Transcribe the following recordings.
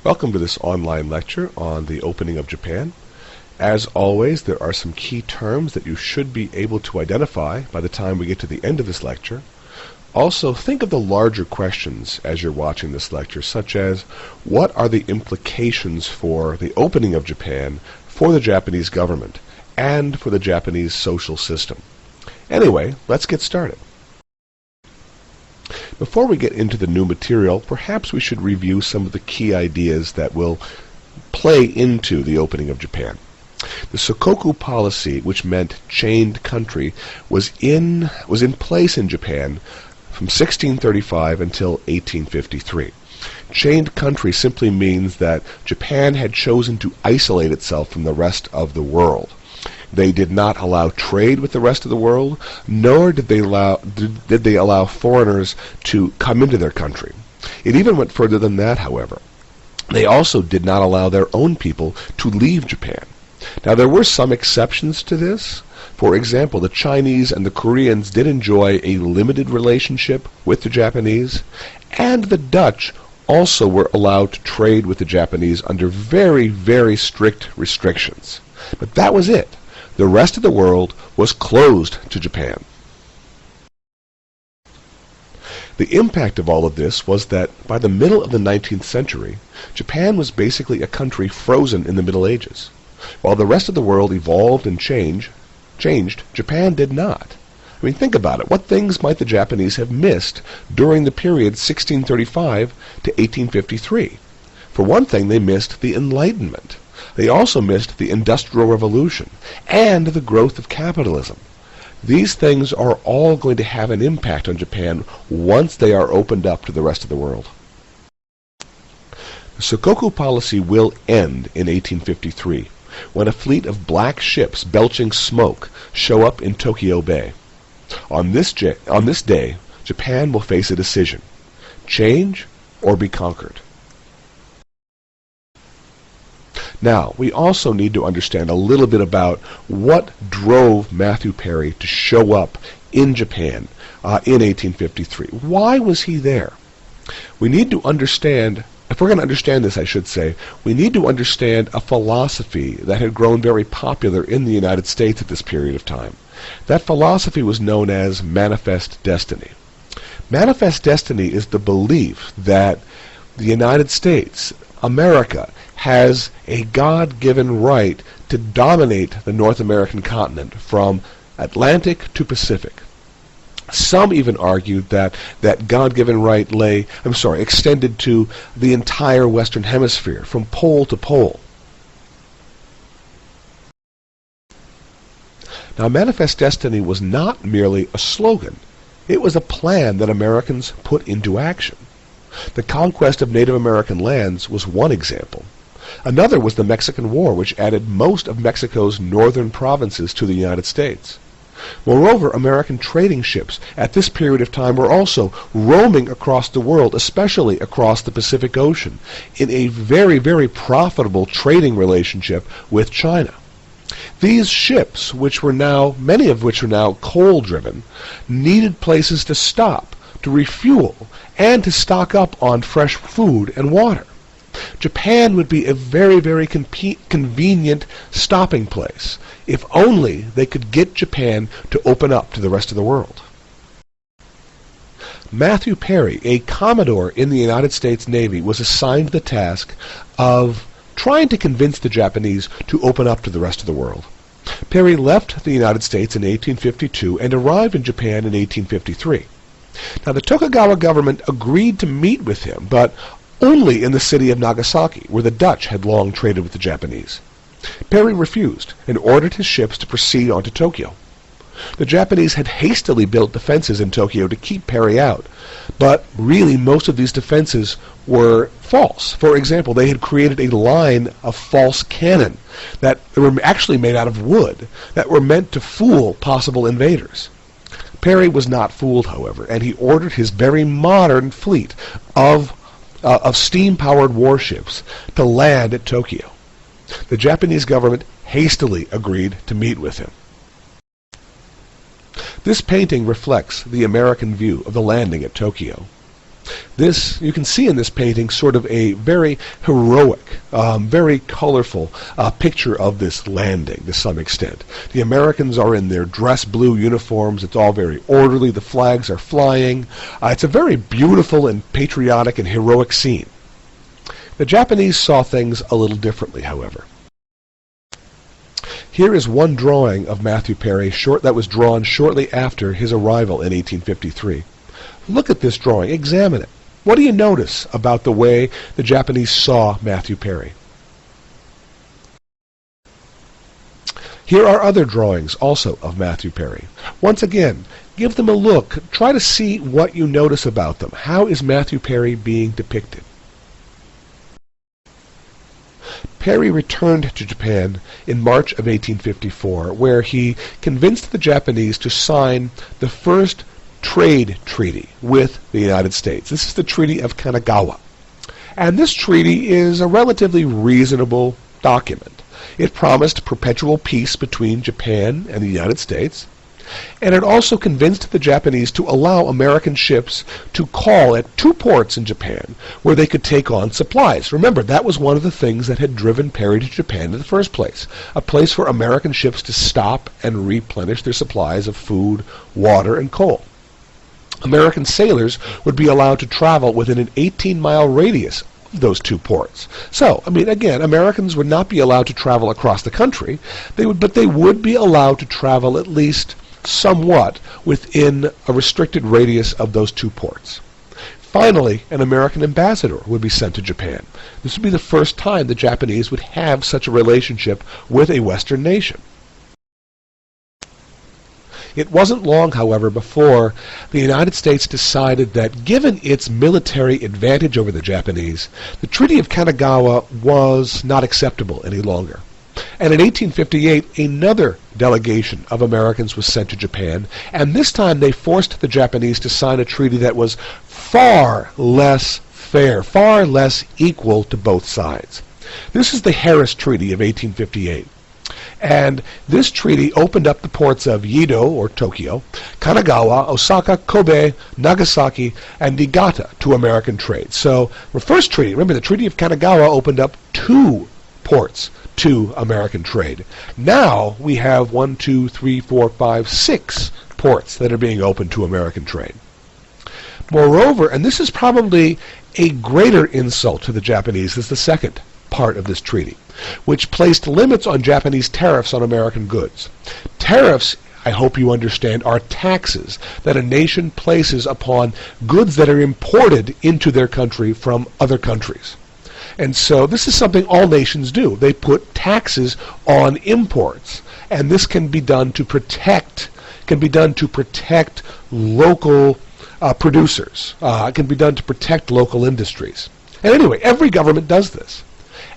Welcome to this online lecture on the opening of Japan. As always, there are some key terms that you should be able to identify by the time we get to the end of this lecture. Also, think of the larger questions as you're watching this lecture, such as, what are the implications for the opening of Japan for the Japanese government and for the Japanese social system? Anyway, let's get started. Before we get into the new material, perhaps we should review some of the key ideas that will play into the opening of Japan. The Sokoku policy, which meant chained country, was in place in Japan from 1635 until 1853. Chained country simply means that Japan had chosen to isolate itself from the rest of the world. They did not allow trade with the rest of the world, nor did they allow foreigners to come into their country. It even went further than that, however. They also did not allow their own people to leave Japan. Now, there were some exceptions to this. For example, the Chinese and the Koreans did enjoy a limited relationship with the Japanese, and the Dutch also were allowed to trade with the Japanese under very, very strict restrictions. But that was it. The rest of the world was closed to Japan. The impact of all of this was that by the middle of the 19th century, Japan was basically a country frozen in the Middle Ages. While the rest of the world evolved and changed, Japan did not. I mean, think about it. What things might the Japanese have missed during the period 1635 to 1853? For one thing, they missed the Enlightenment. They also missed the Industrial Revolution and the growth of capitalism. These things are all going to have an impact on Japan once they are opened up to the rest of the world. The Sokoku policy will end in 1853, when a fleet of black ships belching smoke show up in Tokyo Bay. On this day, Japan will face a decision: change or be conquered. Now, we also need to understand a little bit about what drove Matthew Perry to show up in Japan in 1853. Why was he there? We need to understand, if we're going to understand this, I should say, we need to understand a philosophy that had grown very popular in the United States at this period of time. That philosophy was known as Manifest Destiny. Manifest Destiny is the belief that the United States, America, has a God-given right to dominate the North American continent from Atlantic to Pacific. Some even argued that that God-given right extended to the entire Western Hemisphere, from pole to pole. Now, Manifest Destiny was not merely a slogan. It was a plan that Americans put into action. The conquest of Native American lands was one example. Another was the Mexican War, which added most of Mexico's northern provinces to the United States. Moreover, American trading ships at this period of time were also roaming across the world, especially across the Pacific Ocean, in a very, very profitable trading relationship with China. These ships, many of which were now coal-driven, needed places to stop, to refuel, and to stock up on fresh food and water. Japan would be a very, very convenient stopping place if only they could get Japan to open up to the rest of the world. Matthew Perry, a Commodore in the United States Navy, was assigned the task of trying to convince the Japanese to open up to the rest of the world. Perry left the United States in 1852 and arrived in Japan in 1853. Now, the Tokugawa government agreed to meet with him, but only in the city of Nagasaki, where the Dutch had long traded with the Japanese. Perry refused and ordered his ships to proceed on to Tokyo. The Japanese had hastily built defenses in Tokyo to keep Perry out, but really most of these defenses were false. For example, they had created a line of false cannon that were actually made out of wood that were meant to fool possible invaders. Perry was not fooled, however, and he ordered his very modern fleet of steam-powered warships to land at Tokyo. The Japanese government hastily agreed to meet with him. This painting reflects the American view of the landing at Tokyo. This, you can see in this painting, sort of a very heroic, very colorful picture of this landing to some extent. The Americans are in their dress blue uniforms. It's all very orderly. The flags are flying. It's a very beautiful and patriotic and heroic scene. The Japanese saw things a little differently, however. Here is one drawing of Matthew Perry that was drawn shortly after his arrival in 1853. Look at this drawing. Examine it. What do you notice about the way the Japanese saw Matthew Perry? Here are other drawings also of Matthew Perry. Once again, give them a look. Try to see what you notice about them. How is Matthew Perry being depicted? Perry returned to Japan in March of 1854, where he convinced the Japanese to sign the first trade treaty with the United States. This is the Treaty of Kanagawa. And this treaty is a relatively reasonable document. It promised perpetual peace between Japan and the United States, and it also convinced the Japanese to allow American ships to call at 2 ports in Japan where they could take on supplies. Remember, that was one of the things that had driven Perry to Japan in the first place, a place for American ships to stop and replenish their supplies of food, water, and coal. American sailors would be allowed to travel within an 18-mile radius of those 2 ports. So, I mean, again, Americans would not be allowed to travel across the country, but they would be allowed to travel at least somewhat within a restricted radius of those 2 ports. Finally, an American ambassador would be sent to Japan. This would be the first time the Japanese would have such a relationship with a Western nation. It wasn't long, however, before the United States decided that given its military advantage over the Japanese, the Treaty of Kanagawa was not acceptable any longer. And in 1858, another delegation of Americans was sent to Japan, and this time they forced the Japanese to sign a treaty that was far less fair, far less equal to both sides. This is the Harris Treaty of 1858. And this treaty opened up the ports of Yedo, or Tokyo, Kanagawa, Osaka, Kobe, Nagasaki, and Niigata to American trade. So the first treaty, remember the Treaty of Kanagawa opened up 2 ports to American trade. Now we have 1, 2, 3, 4, 5, 6 ports that are being opened to American trade. Moreover, and this is probably a greater insult to the Japanese, is the second part of this treaty, which placed limits on Japanese tariffs on American goods. Tariffs, I hope you understand, are taxes that a nation places upon goods that are imported into their country from other countries. And so this is something all nations do. They put taxes on imports, and this can be done to protect local producers. It can be done to protect local industries. And anyway, every government does this.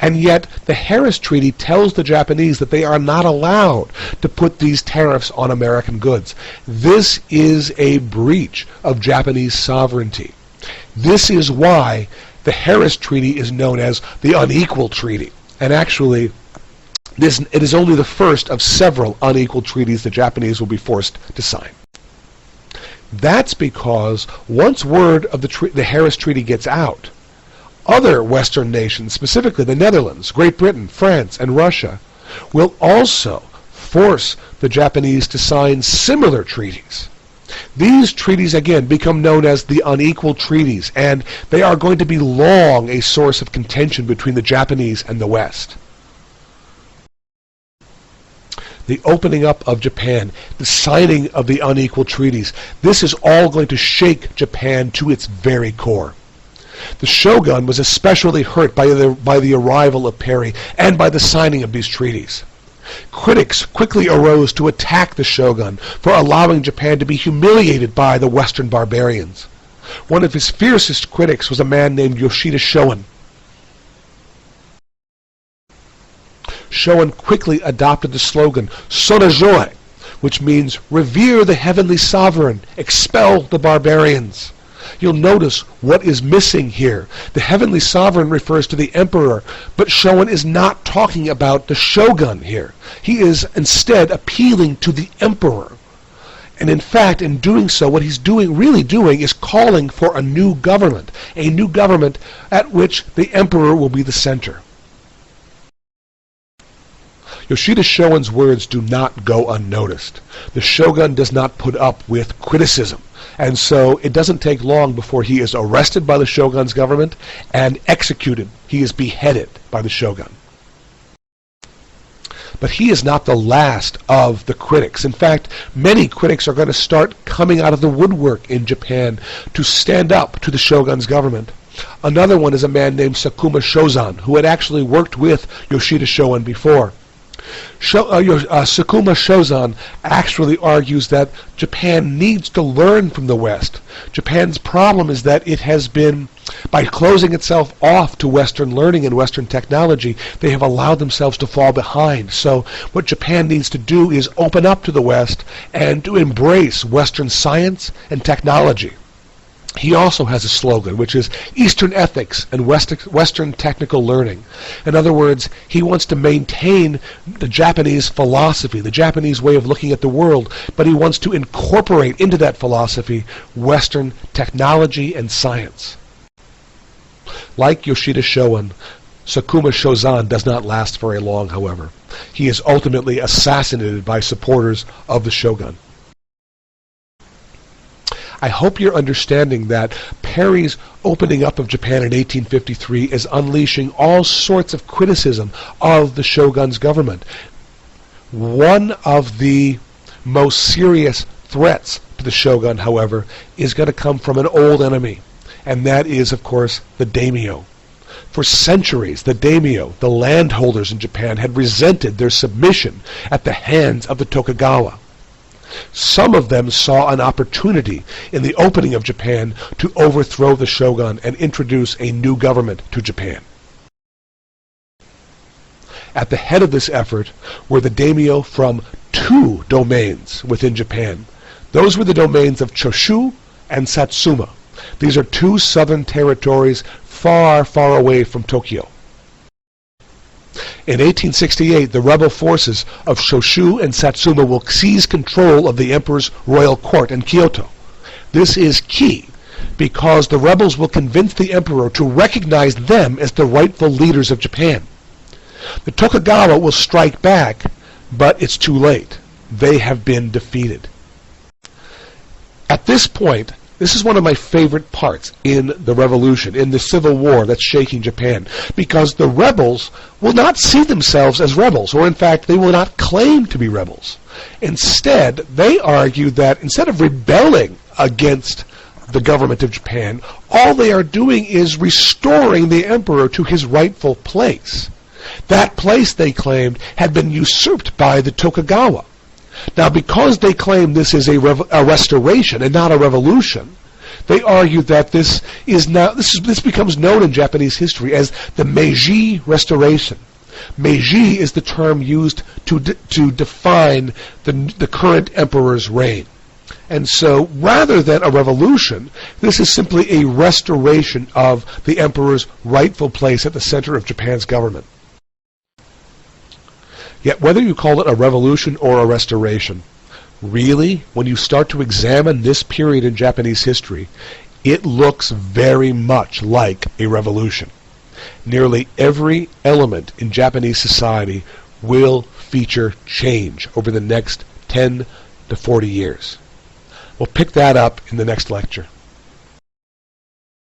And yet the Harris Treaty tells the Japanese that they are not allowed to put these tariffs on American goods. This is a breach of Japanese sovereignty. This is why the Harris Treaty is known as the Unequal Treaty. And actually, it is only the first of several unequal treaties the Japanese will be forced to sign. That's because once word of the Harris Treaty gets out, other Western nations, specifically the Netherlands, Great Britain, France, and Russia, will also force the Japanese to sign similar treaties. These treaties, again, become known as the unequal treaties, and they are going to be long a source of contention between the Japanese and the West. The opening up of Japan, the signing of the unequal treaties, this is all going to shake Japan to its very core. The shogun was especially hurt by the arrival of Perry and by the signing of these treaties. Critics quickly arose to attack the shogun for allowing Japan to be humiliated by the Western barbarians. One of his fiercest critics was a man named Yoshida Shoin. Shoin quickly adopted the slogan Sonajoe, which means revere the heavenly sovereign, expel the barbarians. You'll notice what is missing here. The heavenly sovereign refers to the emperor, but Shoin is not talking about the shogun here. He is instead appealing to the emperor. And in fact, in doing so, what he's really doing, is calling for a new government at which the emperor will be the center. Yoshida Shoin's words do not go unnoticed. The shogun does not put up with criticism, and so it doesn't take long before he is arrested by the shogun's government and executed. He is beheaded by the shogun. But he is not the last of the critics. In fact, many critics are going to start coming out of the woodwork in Japan to stand up to the shogun's government. Another one is a man named Sakuma Shozan, who had actually worked with Yoshida Shoin before. Sakuma Shozan actually argues that Japan needs to learn from the West. Japan's problem is that it has been, by closing itself off to Western learning and Western technology, they have allowed themselves to fall behind. So what Japan needs to do is open up to the West and to embrace Western science and technology. He also has a slogan, which is Eastern ethics and Western technical learning. In other words, he wants to maintain the Japanese philosophy, the Japanese way of looking at the world, but he wants to incorporate into that philosophy Western technology and science. Like Yoshida Shoin, Sakuma Shozan does not last very long, however. He is ultimately assassinated by supporters of the shogun. I hope you're understanding that Perry's opening up of Japan in 1853 is unleashing all sorts of criticism of the shogun's government. One of the most serious threats to the shogun, however, is going to come from an old enemy, and that is, of course, the daimyo. For centuries, the daimyo, the landholders in Japan, had resented their submission at the hands of the Tokugawa. Some of them saw an opportunity in the opening of Japan to overthrow the shogun and introduce a new government to Japan. At the head of this effort were the daimyo from two domains within Japan. Those were the domains of Choshu and Satsuma. These are two southern territories far, far away from Tokyo. In 1868, the rebel forces of Choshu and Satsuma will seize control of the emperor's royal court in Kyoto. This is key because the rebels will convince the emperor to recognize them as the rightful leaders of Japan. The Tokugawa will strike back, but it's too late. They have been defeated. At this point, this is one of my favorite parts in the revolution, in the civil war that's shaking Japan, because the rebels will not see themselves as rebels, or in fact, they will not claim to be rebels. Instead, they argue that instead of rebelling against the government of Japan, all they are doing is restoring the emperor to his rightful place. That place, they claimed, had been usurped by the Tokugawa. Now, because they claim this is a restoration and not a revolution, they argue that this becomes known in Japanese history as the Meiji Restoration. Meiji is the term used to define the current emperor's reign. And so, rather than a revolution, this is simply a restoration of the emperor's rightful place at the center of Japan's government. Yet whether you call it a revolution or a restoration, really, when you start to examine this period in Japanese history, it looks very much like a revolution. Nearly every element in Japanese society will feature change over the next 10 to 40 years. We'll pick that up in the next lecture.